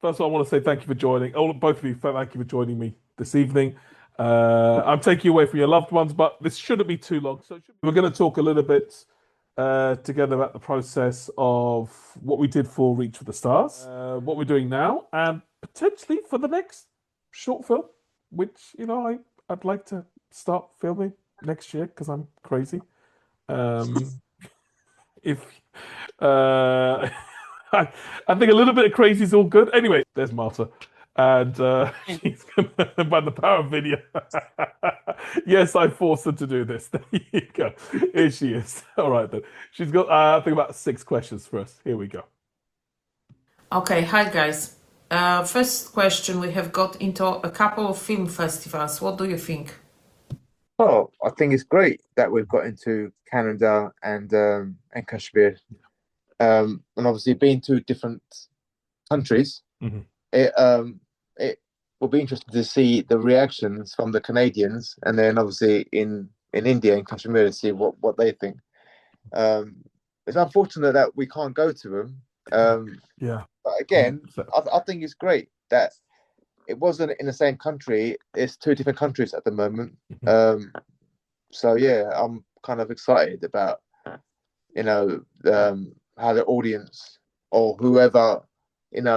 First of all, I want to say thank you for joining. All both of you, thank you for joining me this evening. I'm taking you away from your loved ones, but this shouldn't be too long. So we're going to talk a little bit together about the process of what we did for Reach for the Stars, what we're doing now, and potentially for the next short film, which I'd like to start filming next year because I'm crazy. Um, if uh, I think a little bit of crazy is all good. Anyway, there's Marta, and she's gonna by the power of video. Yes, I forced her to do this. There you go. Here she is. All right then. She's got I think about 6 questions for us. Here we go. Okay, hi guys. First question, we have got into a couple of film festivals. What do you think? Oh, I think it's great that we've got into Canada and Kashmir. And obviously being two different countries, Mhm. it will be interesting to see the reactions from the Canadians, and then obviously in India and Kashmir to see what they think. Um, it's unfortunate that we can't go to them. Yeah. But again, 100%. I think it's great that it wasn't in the same country. It's two different countries at the moment. Mhm. So yeah, I'm kind of excited about you know how the audience or whoever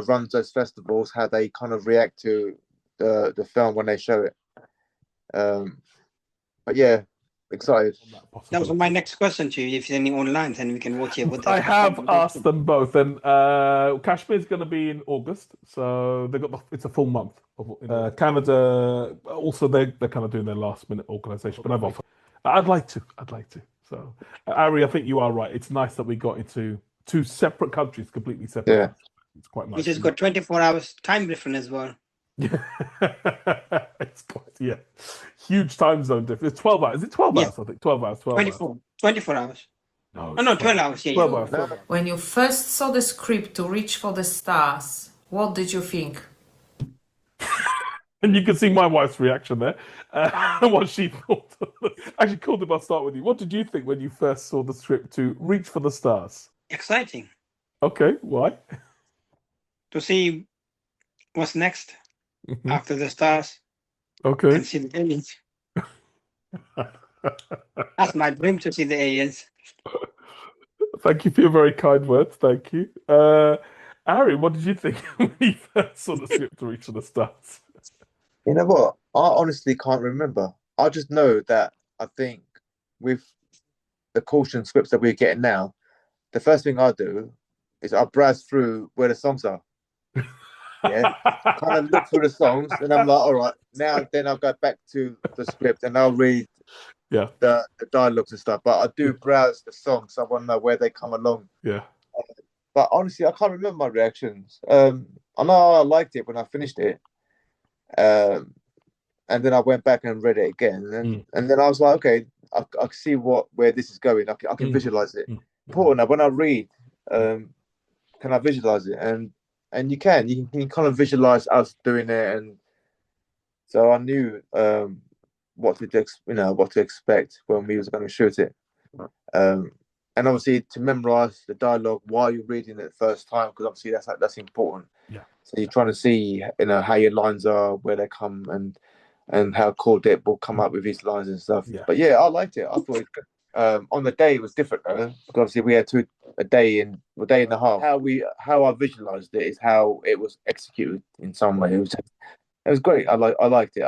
runs those festivals, how they kind of react to the film when they show it. Um, but yeah, excited. On that That was my possibility. next question to you. If there's any online, then we can watch it with I the have asked them both, and Kashmir's going to be in August, so they got it's a full month. Canada also they're kind of doing their last minute organization, but I've offered. I'd like to. So, Ari, I think you are right. It's nice that we got into two separate countries, completely separate. Yeah. It's quite nice. Which has got 24 hours time difference as well. Yeah, it's quite huge time zone difference. It's 12 hours. Is it 12 Yeah. hours? I think 12 hours. 12 hours. 24 hours. No, Oh no, it's 12 hours. Yeah, 12 yeah. hours. 12 hours. When you first saw the script to Reach for the Stars, what did you think? And you can see my wife's reaction there. What she thought. Actually, Coulter, I'll start with you. What did you think when you first saw the script to Reach for the Stars? Exciting Okay, why? to see what's next Mhm. after the stars Okay. and see the aliens. That's my dream, to see the aliens. Thank you for your very kind words. Thank you. Ari, what did you think when you first saw the script to Reach for the Stars? You know what? I honestly can't remember. I just know that I think with the caution scripts that we're getting now, the first thing I do is I browse through where the songs are. Yeah, kind of look through the songs, and I'm like, all right, now then I'll go back to the script and I'll read Yeah, the dialogues and stuff. But I do browse the songs, so I want to know where they come along. yeah. But honestly, I can't remember my reactions. I know I liked it when I finished it, um, and then I went back and read it again, and then I was like, okay, I can see where this is going. I can visualize it. Mm. Important that when I read, can I visualize it? And you can kind of visualize us doing it, and so I knew what to expect when we was going to shoot it. And obviously to memorize the dialogue while you're reading it the first time, because obviously that's important. Yeah. So you're trying to see how your lines are, where they come, and how Cordet will come up with his lines and stuff. Yeah. But yeah, I liked it. I thought on the day it was different though, because obviously we had a day and a half. How I visualized it is how it was executed in some way. It was great. I liked it.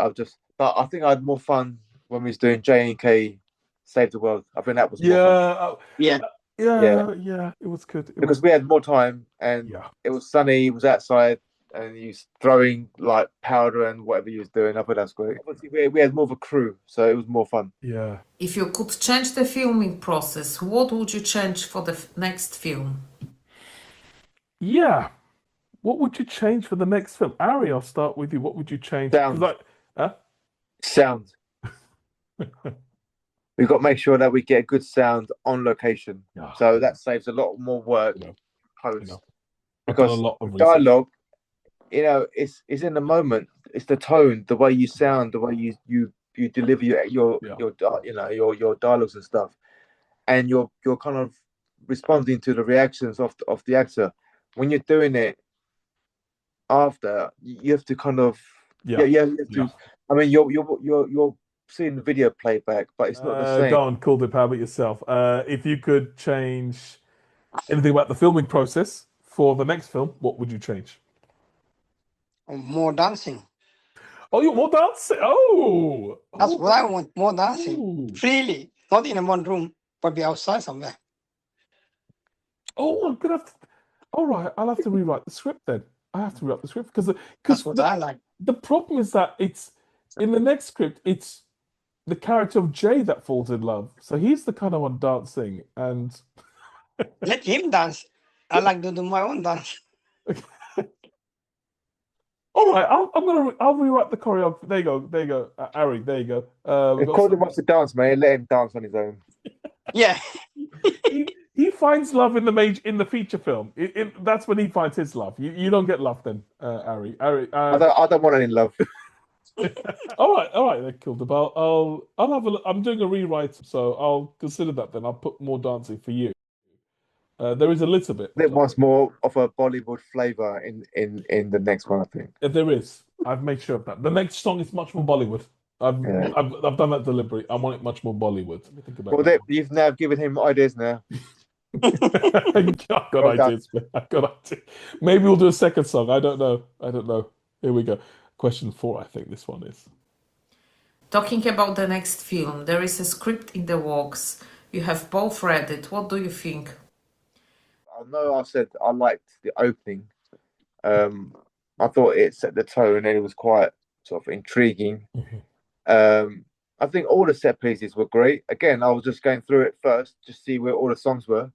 But I think I had more fun when we was doing J&K Save the World. I think that was more fun. Yeah. Yeah. It was good. Because we had more time and Yeah. it was sunny, it was outside, and you was throwing like powder and whatever you was doing. I thought that's great. Obviously, we had more of a crew, so it was more fun. Yeah. If you could change the filming process, what would you change for the next film? Yeah. What would you change for the next film? Ari, I'll start with you. What would you change? Sound. Huh? Sound. We've got to make sure that we get a good sound on location. Yeah. So that saves a lot more work I know. post. I've done a Because lot of research. dialogue, it's in the moment. It's the tone, the way you sound, the way you deliver your dialogues and stuff, and you're kind of responding to the reactions of the actor. When you're doing it after, you have to kind of Yeah. you have Yeah. to. I mean, you're seeing the video playback, but it's not the same. Go on, cool dip. How about yourself? If you could change anything about the filming process for the next film, what would you change? More dancing. Oh, you want more dancing? Oh, That's oh, what I want. More dancing. oh. Freely. Not in one room, but be outside somewhere. Oh, I'm gonna have to. All right, I'll have to rewrite the script then. I have to rewrite the script because That's what I like. the problem is that it's in the next script. It's the character of Jay that falls in love, so he's the kind of one dancing, and Let him dance. I like to do my own dance. all right, I'll rewrite the choreography. There you go, there you go, Ari. There you go. We've If got Colin some- wants to dance, man, let him dance on his own. Yeah. he finds love in the feature film. That's when he finds his love. You don't get love then, Ari. Ari. I don't want any love. all right, then, cool. I'll have a look. I'm doing a rewrite, so I'll consider that then. I'll put more dancing for you. There is a little bit. It wants more of a Bollywood flavor in the next one, I think. There is. I've made sure of that. The next song is much more Bollywood. I've done that deliberately. I want it much more Bollywood. Let me think about Well, you've now given him ideas now. I've got ideas. Man. I've got ideas. Maybe we'll do a second song. I don't know. Here we go. Question 4, I think this one is. Talking about the next film, there is a script in the works. You have both read it. What do you think? I know I said I liked the opening. I thought it set the tone and it was quite sort of intriguing. I think all the set pieces were great. Again, I was just going through it first, just see where all the songs were.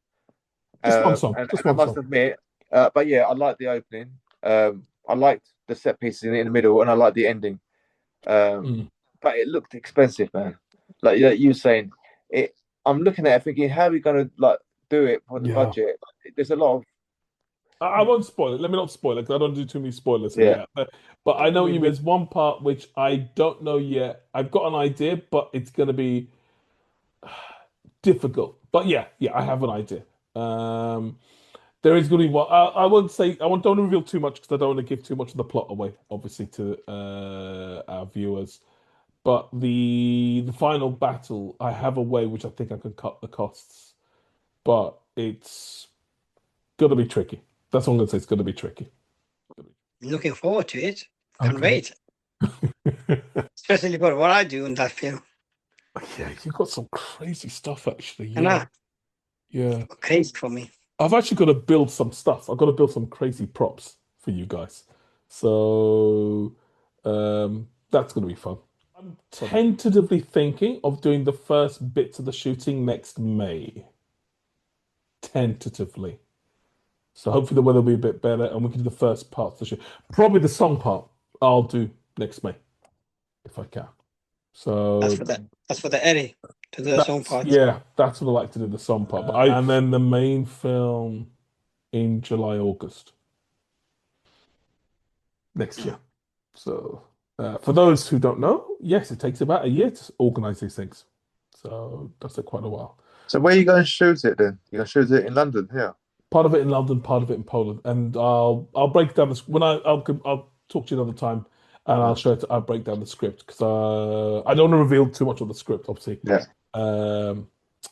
Just one song. And Just I one must song. admit, but yeah, I liked the opening. I liked the set pieces in the middle, and I liked the ending. But it looked expensive, man. Like you were saying, I'm looking at it thinking, how are we gonna like do it for the Yeah. budget? There's a lot of I won't spoil it. Let me not spoil it because I don't do too many spoilers. Yeah. Yet. But I know what you mean. There's one part which I don't know yet. I've got an idea, but it's going to be difficult. But yeah, I have an idea. There is going to be what I won't say. Don't want to reveal too much because I don't want to give too much of the plot away, obviously, to our viewers. But the final battle, I have a way which I think I can cut the costs, but it's going to be tricky. That's all I'm going to say. It's going to be tricky. Looking forward to it. Can't Okay. wait. Especially for what I do in that film. Yeah, you've got some crazy stuff actually. And Yeah. crazy for me. I've actually got to build some stuff. I've got to build some crazy props for you guys. So that's going to be fun. I'm tentatively thinking of doing the first bits of the shooting next May. Tentatively. So hopefully the weather will be a bit better and we can do the first part of the shoot. Probably the song part I'll do next May, if I can. So That's for the Eddie to do the song part. yeah, that's what I like to do, the song part. But and then the main film in July, August next year. So for those who don't know, yes, it takes about a year to organize these things. So that's quite a while. So where are you going to shoot it then? You're going to shoot it in London, here? Part of it in London, part of it in Poland, and I'll break down this when I'll talk to you another time, and I'll break down the script because I don't want to reveal too much of the script, obviously. Yeah.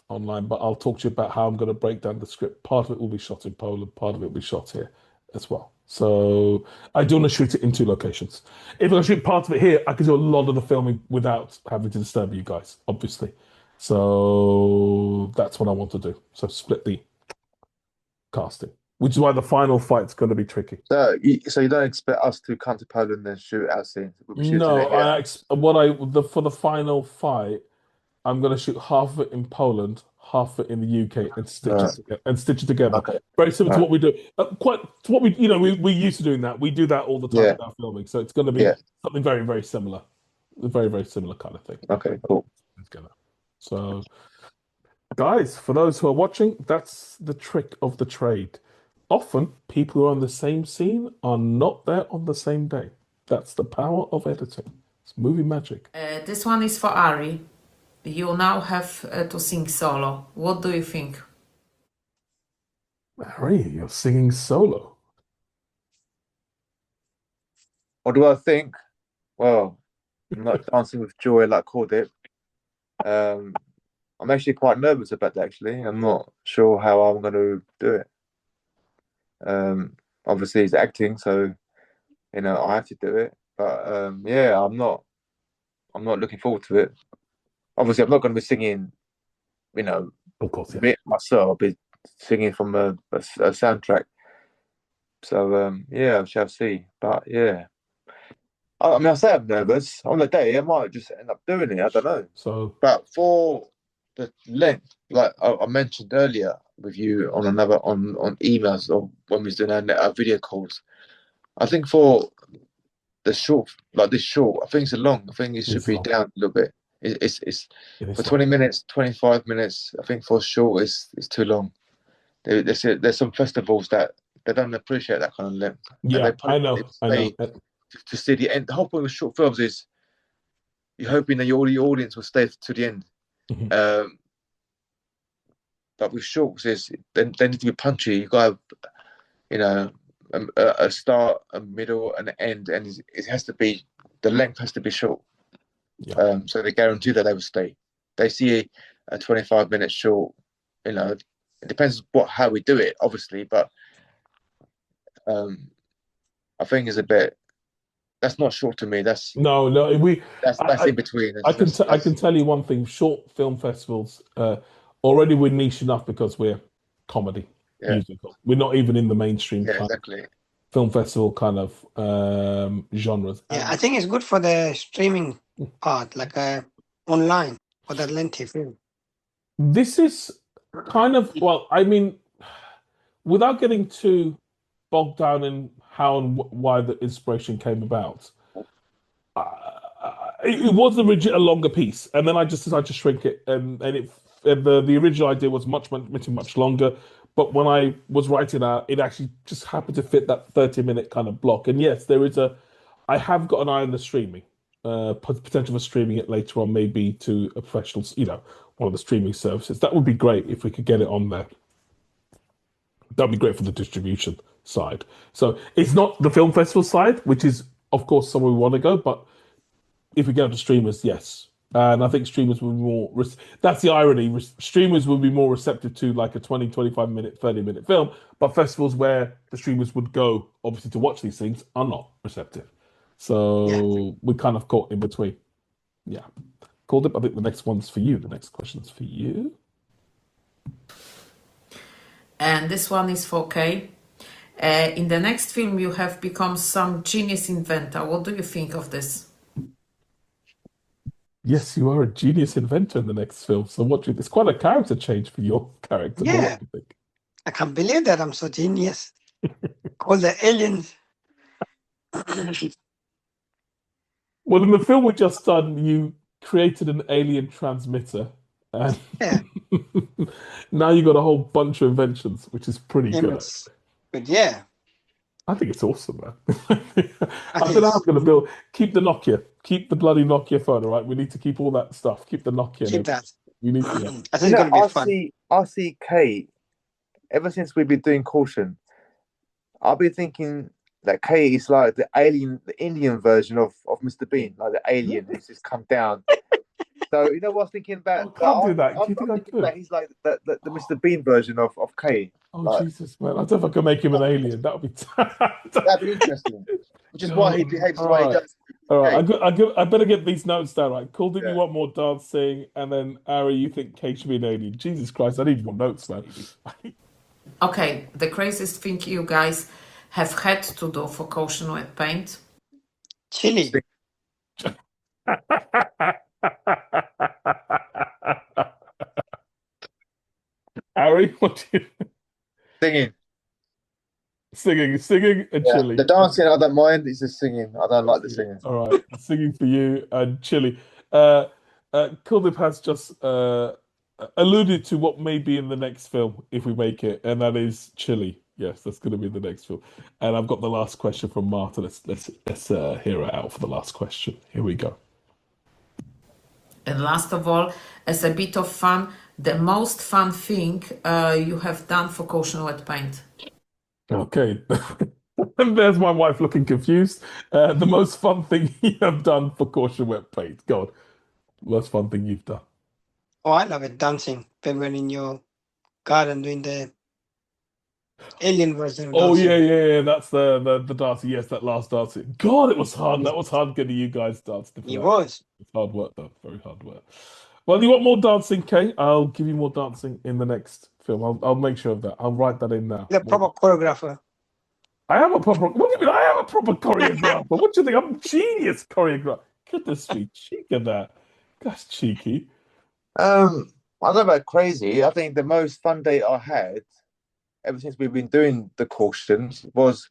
Online, but I'll talk to you about how I'm going to break down the script. Part of it will be shot in Poland, part of it will be shot here as well. So I do want to shoot it in 2 locations. If I shoot part of it here, I can do a lot of the filming without having to disturb you guys, obviously. So that's what I want to do. So split the casting, which is why the final fight's going to be tricky. So you don't expect us to come to Poland and shoot our scenes? We'll be shooting No, it here. for the final fight, I'm going to shoot half of it in Poland, half of it in the UK, and stitch it together. Okay. Very similar to what we do. We used to doing that. We do that all the time with our filming. So it's going to be something very, very similar, a very, very similar kind of thing. Okay, cool. So, guys, for those who are watching, that's the trick of the trade. Often, people who are on the same scene are not there on the same day. That's the power of editing. It's movie magic. This one is for Ari. You now have to sing solo. What do you think? Ari, you're singing solo. What do I think? Well, I'm not dancing with joy like called it. I'm actually quite nervous about that. Actually, I'm not sure how I'm going to do it. Obviously, it's acting, so I have to do it. But yeah, I'm not. I'm not looking forward to it. Obviously, I'm not going to be singing. Of course, yeah. Me myself. I'll be singing from a soundtrack. So yeah, I shall see. But yeah, I mean, I say I'm nervous. On the day, I might just end up doing it. I don't know. So But for the length, like I mentioned earlier with you on emails or when we was doing our video calls, I think for the short, like this short, I think it's a long. I think it should It's be long. down a little bit. It's it is for long. 20 minutes, 25 minutes. I think for short, it's too long. There's some festivals that they don't appreciate that kind of length. And Yeah, they put I it, know. I know. to see the end. The whole point of short films is you're hoping that the audience will stay to the end. Mhm. But with shorts, they need to be punchy. You got to have, a start, a middle, and an end, and it has to be the length has to be short. Yeah. So they guarantee that they will stay. They see a 25-minute short. It depends how we do it, obviously, but I think it's a bit. That's not short to me. That's No, that's I, in between. I can tell you one thing: short film festivals already we're niche enough because we're comedy Yeah, musical. We're not even in the mainstream yeah, kind of exactly. film festival kind of genres. Yeah, I And think it's good for the streaming part, like online for that lengthy film. this is kind of well, I mean, without getting too bogged down in how and why the inspiration came about. It was a longer piece, and then I just decided to shrink it, and the original idea was much longer. But when I was writing out, it actually just happened to fit that 30-minute kind of block. And yes, I have got an eye on the streaming, potential for streaming it later on, maybe to a professional, one of the streaming services. That would be great if we could get it on there. That'd be great for the distribution side. So it's not the film festival side, which is of course somewhere we want to go, but if we go to streamers, yes. And I think streamers will be more, that's the irony. Streamers will be more receptive to like a 20, 25-minute, 30-minute film, but festivals where the streamers would go, obviously, to watch these things are not receptive. Yeah. So we're kind of caught in between. Yeah. Called it. I think the next one's for you. The next question's for you. And this one is for Kay. In the next film, you have become some genius inventor. What do you think of this? Yes, you are a genius inventor in the next film. So it's quite a character change for your character. But Yeah. what do you think? I can't believe that I'm so genius. Call the aliens. Well, in the film we just done, you created an alien transmitter, and Yeah. now you got a whole bunch of inventions, which is pretty good. Yes. But yeah, I think it's awesome, man. I think don't know how I'm it's- going to keep the Nokia, keep the bloody Nokia phone, all right? We need to keep all that stuff, keep the Nokia. keep that. We need I to, think it's gonna be fun. I see Kate. Ever since we've been doing Caution, I've been thinking that Kate is like the Indian version of Mr. Bean, like the alien who's just come down. So you know what I was thinking about? I can't do that. Do I'm you think I thinking could? that he's like the Mr. Bean version of Kate. Oh, like- Jesus, man. I don't know if I can make him an alien. That would be That'd be interesting. Which is why he behaves the way he does. All right, I better get these notes down. Right, Cool, did you Yeah. want more dancing? And then Ari, you think Kate should be an alien? Jesus Christ, I need more notes, man. Okay, the craziest thing you guys have had to do for Caution Wet Paint? Chili. Ari, what do you Singing. singing and Yeah. chili? The dancing I don't mind. It's the singing. I don't like the singing. All right, singing for you and chili. Kuldip has just alluded to what may be in the next film if we make it, and that is chili. Yes, that's going to be the next film. And I've got the last question from Martha. Let's hear it out for the last question. Here we go. And last of all, as a bit of fun, the most fun thing you have done for Caution Wet Paint? Okay, And there's my wife looking confused. The most fun thing you have done for Caution Web Page. God, most fun thing you've done. Oh, I love it, dancing. When we're in your garden doing the alien version of Oh dancing. yeah. That's the dancing. Yes, that last dancing. God, it was hard. That was hard getting you guys dancing for It that. was. It's hard work though. Very hard work. Well, you want more dancing, Kay? I'll give you more dancing in the next film. I'll make sure of that. I'll write that in now. The proper choreographer. I am a proper. What do you mean? I am a proper choreographer. What do you think? I'm a genius choreographer. Goodness me, cheek of that. That's cheeky. I don't know about crazy. I think the most fun day I had ever since we've been doing the cautions was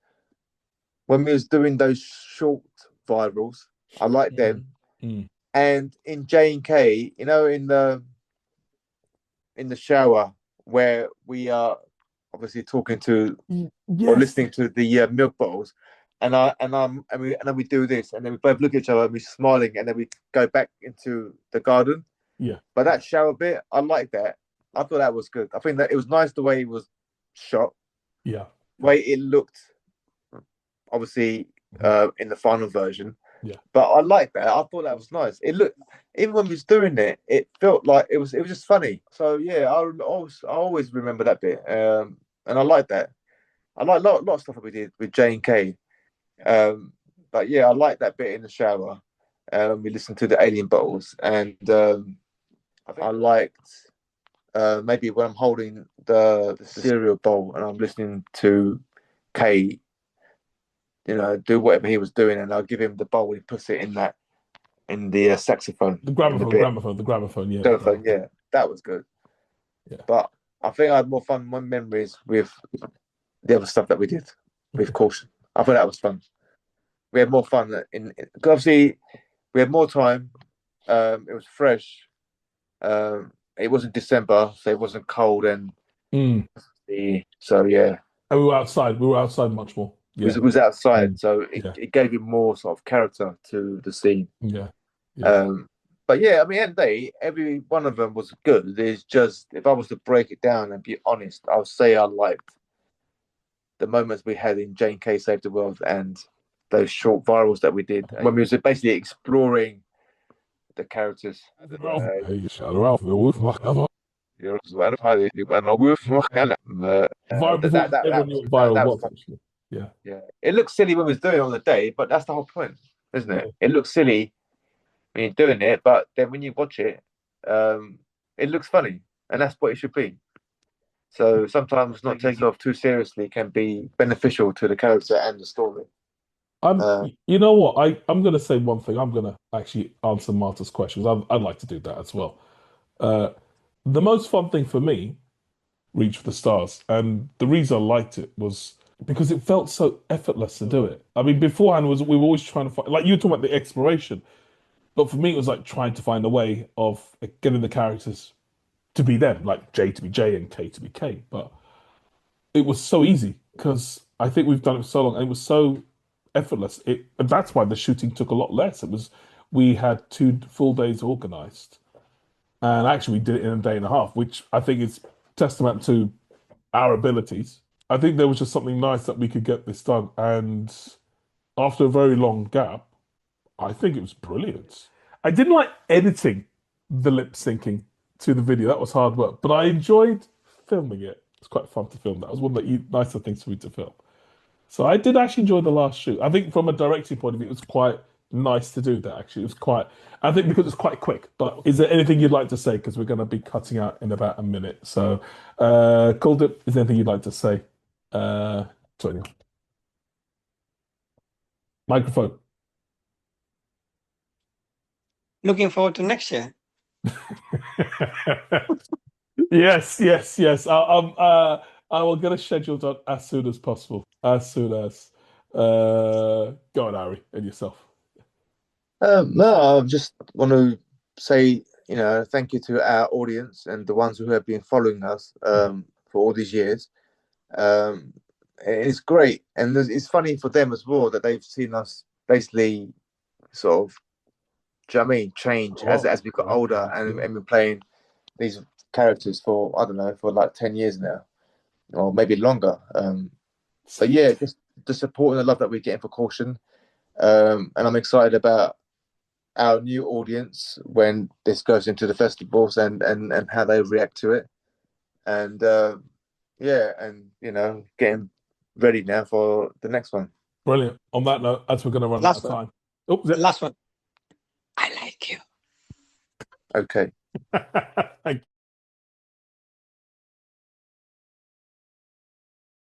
when we was doing those short virals. I like them. Mm. And in J&K, you know, in the shower where we are obviously talking to or Yes. listening to the milk bottles, and then we do this, and then we both look at each other and we're smiling, and then we go back into the garden. Yeah. But that shower bit, I like that. I thought that was good. I think that it was nice the way it was shot, Yeah. the way it looked, obviously in the final version. Yeah. But I like that. I thought that was nice. It looked, even when we was doing it, it felt like it was just funny. So yeah, I always remember that bit. And I like that. I like a lot of stuff that we did with J&K. But yeah, I like that bit in the shower. We listened to the alien bottles, and I liked maybe when I'm holding the cereal bowl and I'm listening to Kay, you know, do whatever he was doing, and I'll give him the bowl. He puts it in the saxophone, The gramophone. Yeah. Telephone, yeah, that was good. Yeah. But I think I had more fun, more memories with the other stuff that we did with Caution. I thought that was fun. We had more fun because obviously we had more time. It was fresh. It wasn't December, so it wasn't cold, and so yeah. And we were outside. We were outside much more. Yeah. It was outside, Mm. so Yeah. it gave you more sort of character to the scene. Yeah. But yeah, I mean, at the end of the day, every one of them was good. It's just, if I was to break it down and be honest, I would say I liked the moments we had in J&K Save the World and those short virals that we did when we was basically exploring the characters. Viral was actually. Yeah. Yeah, it looks silly when we was doing it on the day, but that's the whole point, isn't it? It looks silly when you're doing it, but then when you watch it, it looks funny, and that's what it should be. So sometimes not taking off too seriously can be beneficial to the character and the story. You know what? I'm going to say one thing. I'm going to actually answer Marta's questions. I'd like to do that as well. The most fun thing for me, Reach for the Stars, and the reason I liked it was because it felt so effortless to do it. I mean, beforehand we were always trying to find, like you were talking about the exploration, but for me it was like trying to find a way of getting the characters to be them, like J to be J and K to be K. But it was so easy because I think we've done it for so long, and it was so effortless. And that's why the shooting took a lot less. We had 2 full days organized, and actually we did it in a day and a half, which I think is testament to our abilities. I think there was just something nice that we could get this done, and after a very long gap, I think it was brilliant. I didn't like editing the lip syncing to the video. That was hard work, but I enjoyed filming it. It's quite fun to film. That was one of the nicer things for me to film. So I did actually enjoy the last shoot. I think from a directing point of view, it was quite nice to do that, actually. It was quite, I think because it's quite quick. But is there anything you'd like to say? Because we're going to be cutting out in about a minute. So, Calder, is there anything you'd like to say? Tonya. Microphone. Looking forward to next year. Yes. I will get a schedule done as soon as possible. As soon as. Go on, Ari, and yourself. No, I just want to say, thank you to our audience and the ones who have been following us for all these years. It's great, and it's funny for them as well that they've seen us basically sort of, do you know what I mean, change as we got older, and been playing these characters for, I don't know, for like 10 years now, or maybe longer. So yeah, the support and the love that we're getting for Caution, and I'm excited about our new audience when this goes into the festivals and how they react to it, and yeah, and you know, getting ready now for the next one. Brilliant. On that note, as we're going to run Last out of one. time. Oh, The last one. I like you. Okay. Thank you.